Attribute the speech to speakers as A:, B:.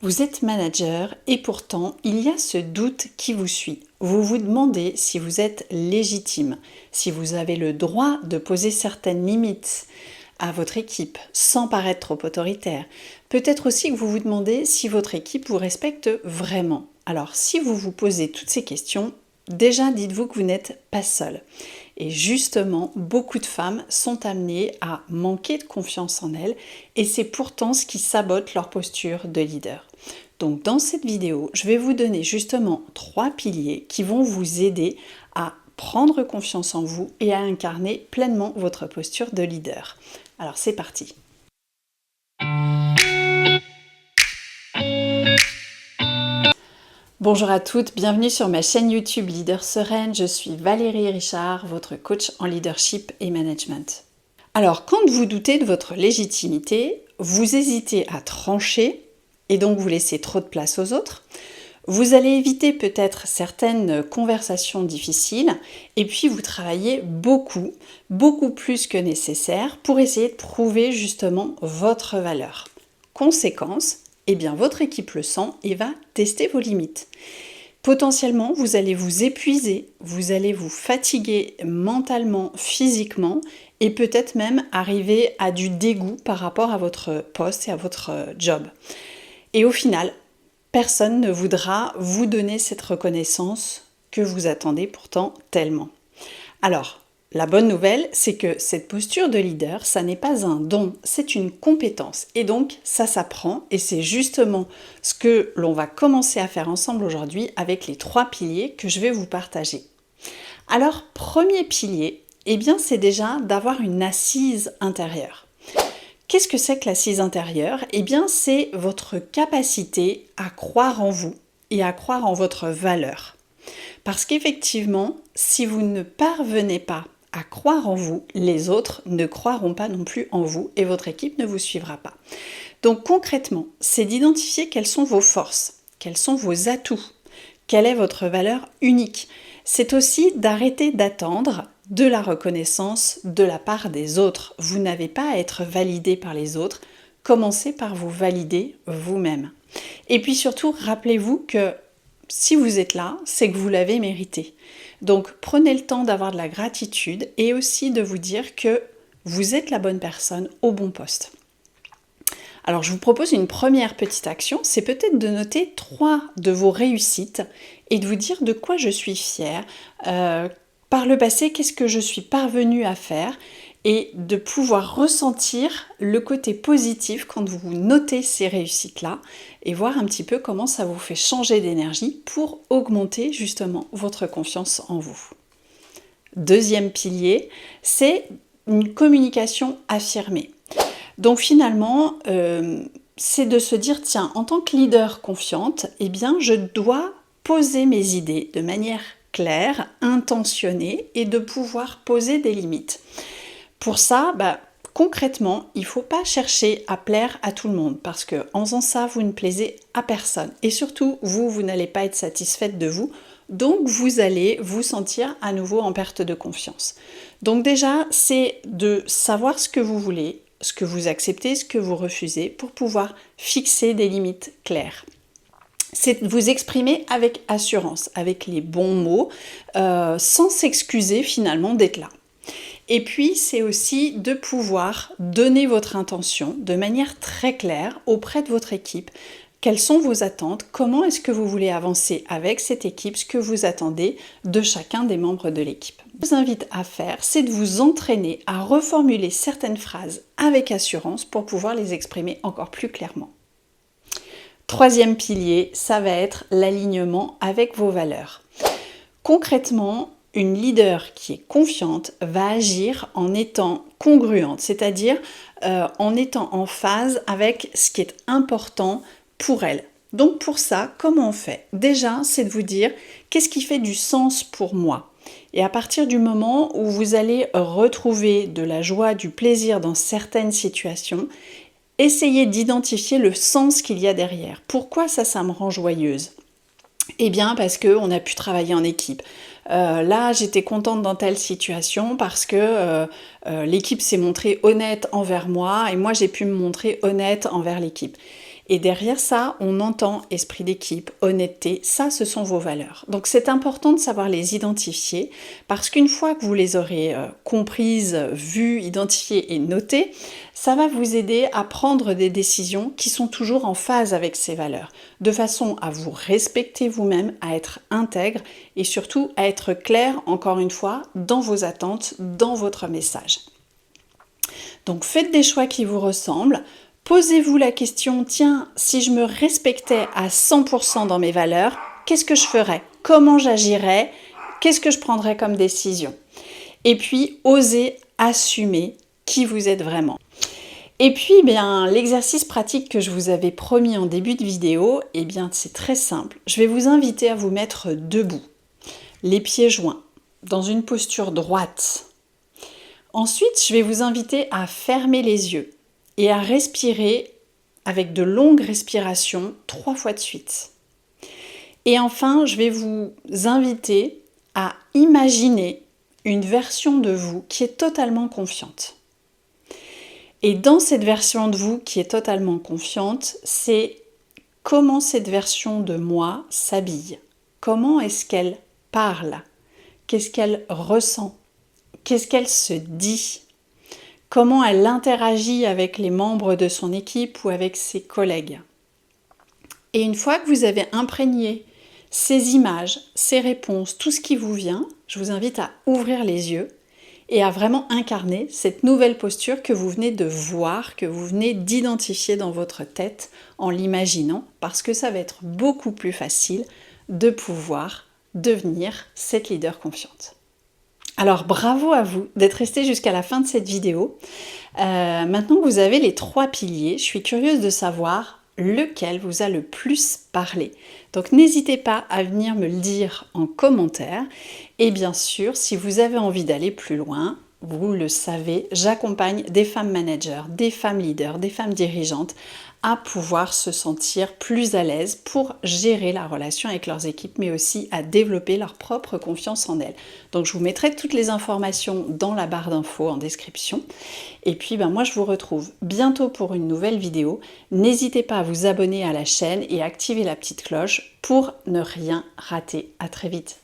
A: Vous êtes manager et pourtant il y a ce doute qui vous suit. Vous vous demandez si vous êtes légitime, si vous avez le droit de poser certaines limites à votre équipe sans paraître trop autoritaire. Peut-être aussi que vous vous demandez si votre équipe vous respecte vraiment. Alors si vous vous posez toutes ces questions, déjà dites-vous que vous n'êtes pas seul. Et justement, beaucoup de femmes sont amenées à manquer de confiance en elles et c'est pourtant ce qui sabote leur posture de leader. Donc dans cette vidéo, je vais vous donner justement 3 piliers qui vont vous aider à prendre confiance en vous et à incarner pleinement votre posture de leader. Alors c'est parti. Bonjour à toutes, bienvenue sur ma chaîne YouTube Leader Sereine. Je suis Valérie Richard, votre coach en leadership et management. Alors, quand vous doutez de votre légitimité, vous hésitez à trancher et donc vous laissez trop de place aux autres. Vous allez éviter peut-être certaines conversations difficiles et puis vous travaillez beaucoup plus que nécessaire pour essayer de prouver justement votre valeur. Conséquence, eh bien votre équipe le sent et va tester vos limites. Potentiellement, vous allez vous épuiser, vous allez vous fatiguer mentalement, physiquement et peut-être même arriver à du dégoût par rapport à votre poste et à votre job. Et au final, personne ne voudra vous donner cette reconnaissance que vous attendez pourtant tellement. Alors, la bonne nouvelle, c'est que cette posture de leader, ça n'est pas un don, c'est une compétence. Et donc, ça s'apprend et c'est justement ce que l'on va commencer à faire ensemble aujourd'hui avec les 3 piliers que je vais vous partager. Alors, premier pilier, eh bien, c'est déjà d'avoir une assise intérieure. Qu'est-ce que c'est que l'assise intérieure ? Eh bien, c'est votre capacité à croire en vous et à croire en votre valeur. Parce qu'effectivement, si vous ne parvenez pas à croire en vous, les autres ne croiront pas non plus en vous et votre équipe ne vous suivra pas. Donc concrètement, c'est d'identifier quelles sont vos forces, quels sont vos atouts, quelle est votre valeur unique. C'est aussi d'arrêter d'attendre de la reconnaissance de la part des autres. Vous n'avez pas à être validé par les autres, commencez par vous valider vous-même. Et puis surtout, rappelez-vous que si vous êtes là, c'est que vous l'avez mérité. Donc prenez le temps d'avoir de la gratitude et aussi de vous dire que vous êtes la bonne personne au bon poste. Alors je vous propose une première petite action, c'est peut-être de noter 3 de vos réussites et de vous dire de quoi je suis fière. Par le passé, qu'est-ce que je suis parvenue à faire et de pouvoir ressentir le côté positif quand vous notez ces réussites-là et voir un petit peu comment ça vous fait changer d'énergie pour augmenter justement votre confiance en vous. Deuxième pilier, c'est une communication affirmée. Donc finalement, c'est de se dire, tiens, en tant que leader confiante, eh bien, je dois poser mes idées de manière claire, intentionnée et de pouvoir poser des limites. Pour ça, concrètement, il ne faut pas chercher à plaire à tout le monde parce qu'en faisant ça, vous ne plaisez à personne. Et surtout, vous n'allez pas être satisfaite de vous. Donc, vous allez vous sentir à nouveau en perte de confiance. Donc déjà, c'est de savoir ce que vous voulez, ce que vous acceptez, ce que vous refusez pour pouvoir fixer des limites claires. C'est de vous exprimer avec assurance, avec les bons mots, sans s'excuser finalement d'être là. Et puis, c'est aussi de pouvoir donner votre intention de manière très claire auprès de votre équipe. Quelles sont vos attentes? Comment est-ce que vous voulez avancer avec cette équipe? Ce que vous attendez de chacun des membres de l'équipe. Ce que je vous invite à faire, c'est de vous entraîner à reformuler certaines phrases avec assurance pour pouvoir les exprimer encore plus clairement. Troisième pilier, ça va être l'alignement avec vos valeurs. Concrètement, une leader qui est confiante va agir en étant congruente, c'est-à-dire en étant en phase avec ce qui est important pour elle. Donc pour ça, comment on fait? Déjà, c'est de vous dire qu'est-ce qui fait du sens pour moi? Et à partir du moment où vous allez retrouver de la joie, du plaisir dans certaines situations, essayez d'identifier le sens qu'il y a derrière. Pourquoi ça me rend joyeuse? Eh bien parce qu'on a pu travailler en équipe. Là, j'étais contente dans telle situation parce que l'équipe s'est montrée honnête envers moi et moi j'ai pu me montrer honnête envers l'équipe. Et derrière ça, on entend esprit d'équipe, honnêteté, ça ce sont vos valeurs. Donc c'est important de savoir les identifier parce qu'une fois que vous les aurez comprises, vues, identifiées et notées, ça va vous aider à prendre des décisions qui sont toujours en phase avec ces valeurs, de façon à vous respecter vous-même, à être intègre et surtout à être clair, encore une fois, dans vos attentes, dans votre message. Donc faites des choix qui vous ressemblent. Posez-vous la question, tiens, si je me respectais à 100% dans mes valeurs, qu'est-ce que je ferais? Comment j'agirais? Qu'est-ce que je prendrais comme décision? Et puis, osez assumer qui vous êtes vraiment. Et puis, l'exercice pratique que je vous avais promis en début de vidéo, c'est très simple. Je vais vous inviter à vous mettre debout, les pieds joints, dans une posture droite. Ensuite, je vais vous inviter à fermer les yeux et à respirer avec de longues respirations 3 fois de suite. Et enfin, je vais vous inviter à imaginer une version de vous qui est totalement confiante. Et dans cette version de vous qui est totalement confiante, c'est comment cette version de moi s'habille. Comment est-ce qu'elle parle? Qu'est-ce qu'elle ressent? Qu'est-ce qu'elle se dit? Comment elle interagit avec les membres de son équipe ou avec ses collègues? Et une fois que vous avez imprégné ces images, ces réponses, tout ce qui vous vient, je vous invite à ouvrir les yeux et à vraiment incarner cette nouvelle posture que vous venez de voir, que vous venez d'identifier dans votre tête en l'imaginant, parce que ça va être beaucoup plus facile de pouvoir devenir cette leader confiante. Alors bravo à vous d'être resté jusqu'à la fin de cette vidéo. Maintenant que vous avez les 3 piliers, je suis curieuse de savoir lequel vous a le plus parlé. Donc n'hésitez pas à venir me le dire en commentaire. Et bien sûr, si vous avez envie d'aller plus loin, vous le savez, j'accompagne des femmes managers, des femmes leaders, des femmes dirigeantes à pouvoir se sentir plus à l'aise pour gérer la relation avec leurs équipes, mais aussi à développer leur propre confiance en elles. Donc je vous mettrai toutes les informations dans la barre d'infos en description. Et puis moi je vous retrouve bientôt pour une nouvelle vidéo. N'hésitez pas à vous abonner à la chaîne et activer la petite cloche pour ne rien rater. À très vite.